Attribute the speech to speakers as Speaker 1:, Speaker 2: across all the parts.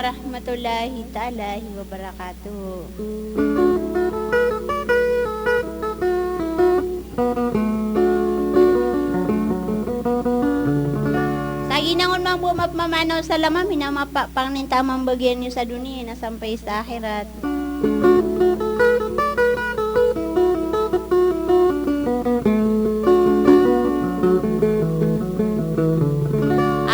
Speaker 1: warahmatullahi ta'ala wabarakatuh. Sa ginangon mang bumapmamanaw sa lamang, minamapapang nintamang bagyan niyo sa dunia na sampay sa akhirat.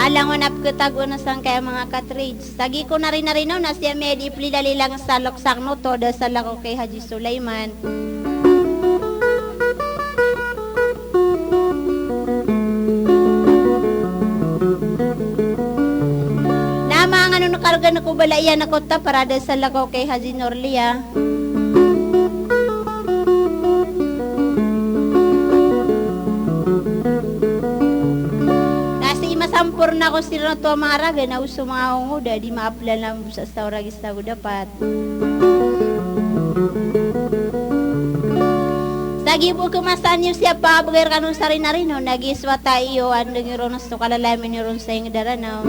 Speaker 1: Alang wanap ketago na sang kaya mga katrades. Sagi ko na rin na siya may ipli dali lang sa loksak no to da sa lako kay Haji Sulaiman. Lamang ano nakarga na ko balaya na kota para da sa lako kay Haji Norlia. Sampur na ko sila to mga raga na uso mga unguda di maapla na sa stauragis na ko dapat. Sagi po kumasan yung siya pa bagar kanong sari na rin no nagiswata iyo andang iron to kalalamin iron sa yung daranaw.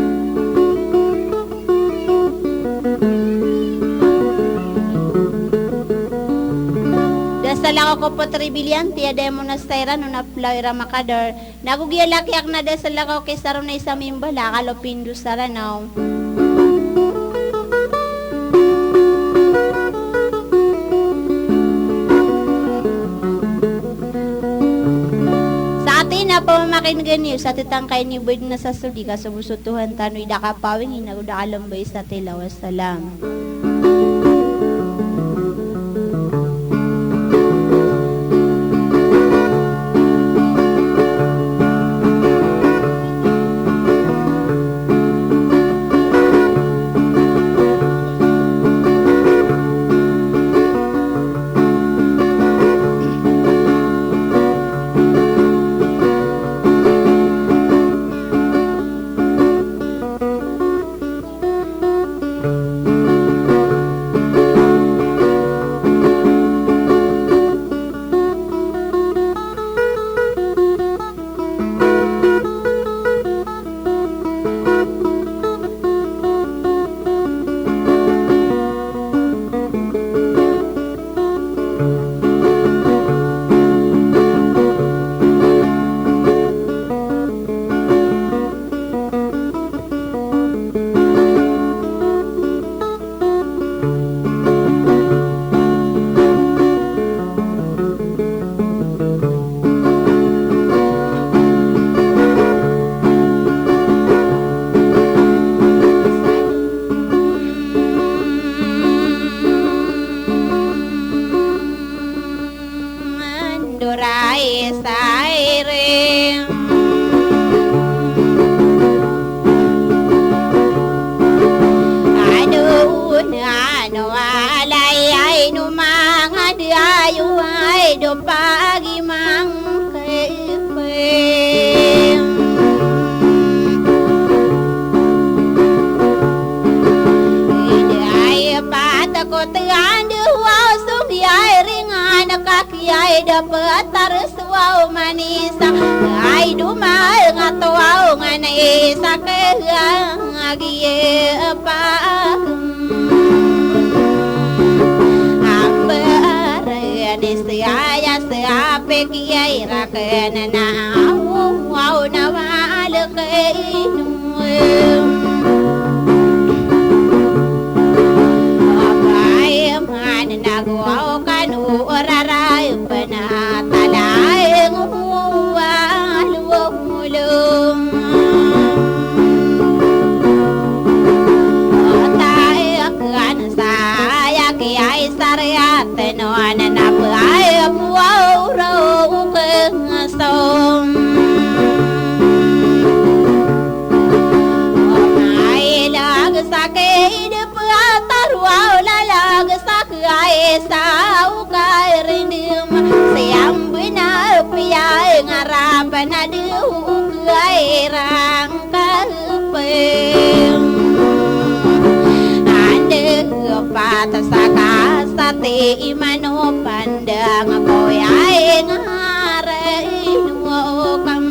Speaker 1: Dasal ako po tribiliante ada mo na stayra no na flawera makadar nagugyalakyak na dasal ako kay saro na isa mimbala kalopindo sa ranaw. Sa atin na pamamakin ganyo sa titangkay ni Boyd na sa sudi kasubusutuhan tano'y dakapawing inagudakalambay sa tilawas salam. Dapat tarsuaw manisa ay dumal nga tuaw nga naisa kaya agiye pa ambara nisaya sa pekiyay rakana na wow na wal kainu abay man nagaw kanu oraray panatalaing walwulong tayakan saya kiyay saryat no ananapay buaw kengasong mailag sakit patarwaw lalag sakay sao kay rindim siyang binapiyay ngarapan na diugay rang kalpeng ande patasaka sa ti imano pandang ko'y ay ngaray nuokam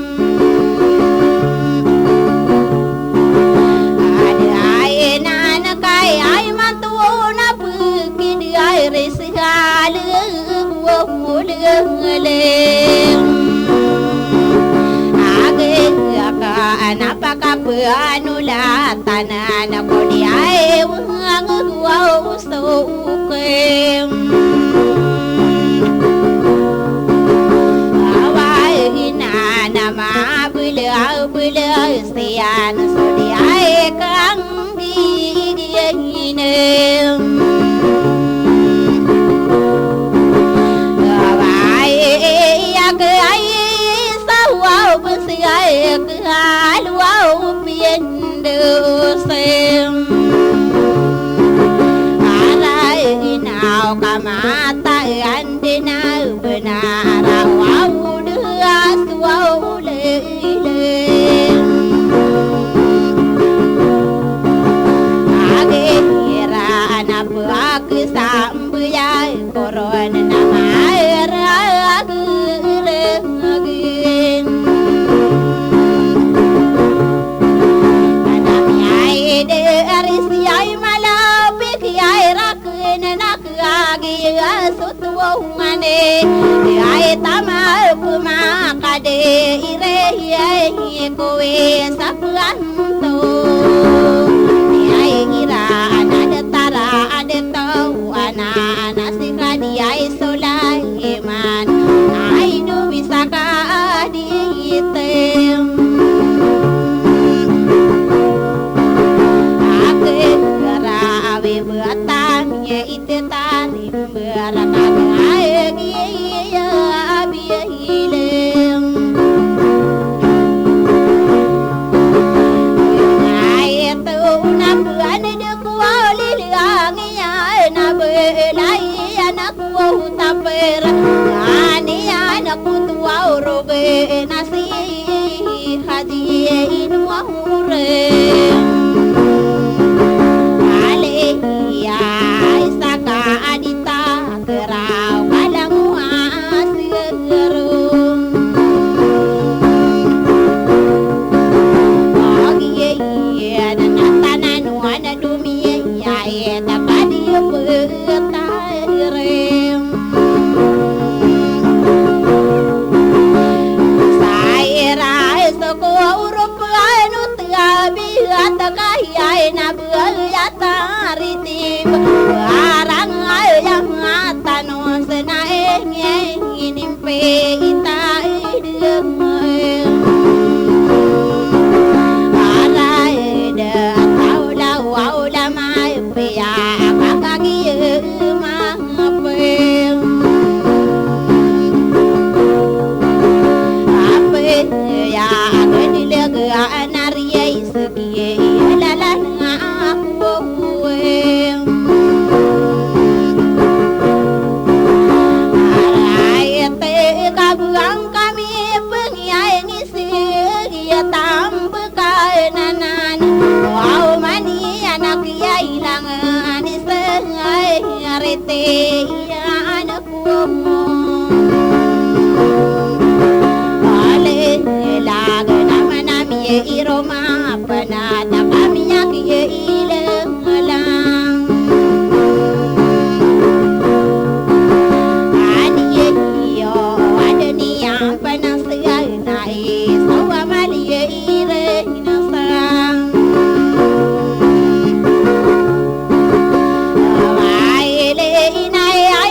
Speaker 1: aday na nakay napakapulatan ako di ay wow sukim away na mabulaw siyan so di ay kang giginim away ay wow bersiay kal wow piendo sem arai inau kamatayan dinau benar wow deas wow lele agira anak aku sambuyai koron nama ay tamal kumakade ire kowe saplanto ay ira ada tara ada tau ana sikadi ay Sulaiman ay do bisa ka diitem ake rawe buatannya itu talim berakak nasi hadiin wahure alehia isaka adita kerau kalang asirum ogie dan tanan wana dumie ya eta kadi bertarem ay na buaya taritim barang ayam matanon senae inimpe ita idem alai de taula waula mai pia kakagi mape ape ya agedile ga anariye segie ya anakku ale laga nama nami iroma panata kami yak ye ilang ani yo adani yang panas nai sawa mali ye ire nasang ay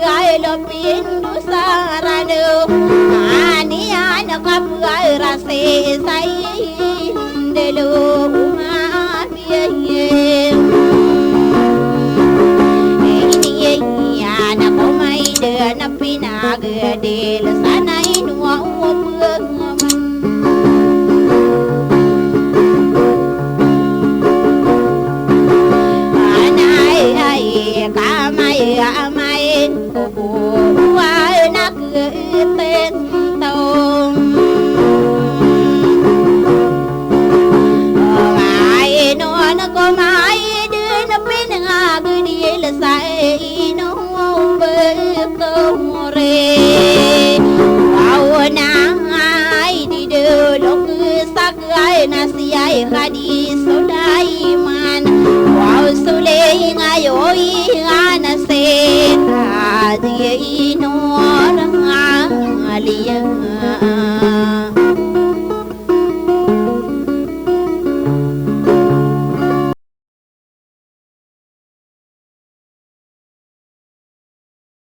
Speaker 1: ay lo pindu sarado ani ana kapay rase sai delu ma biye ini ana ko mai de na pinagdel sana inwa upeng amai ko ai nak ten tông ai nó có mai đưa nó bên ngà cứ đi là sai nó bê công re ao na ai đi đưa lúc sắc ai na si ai khadi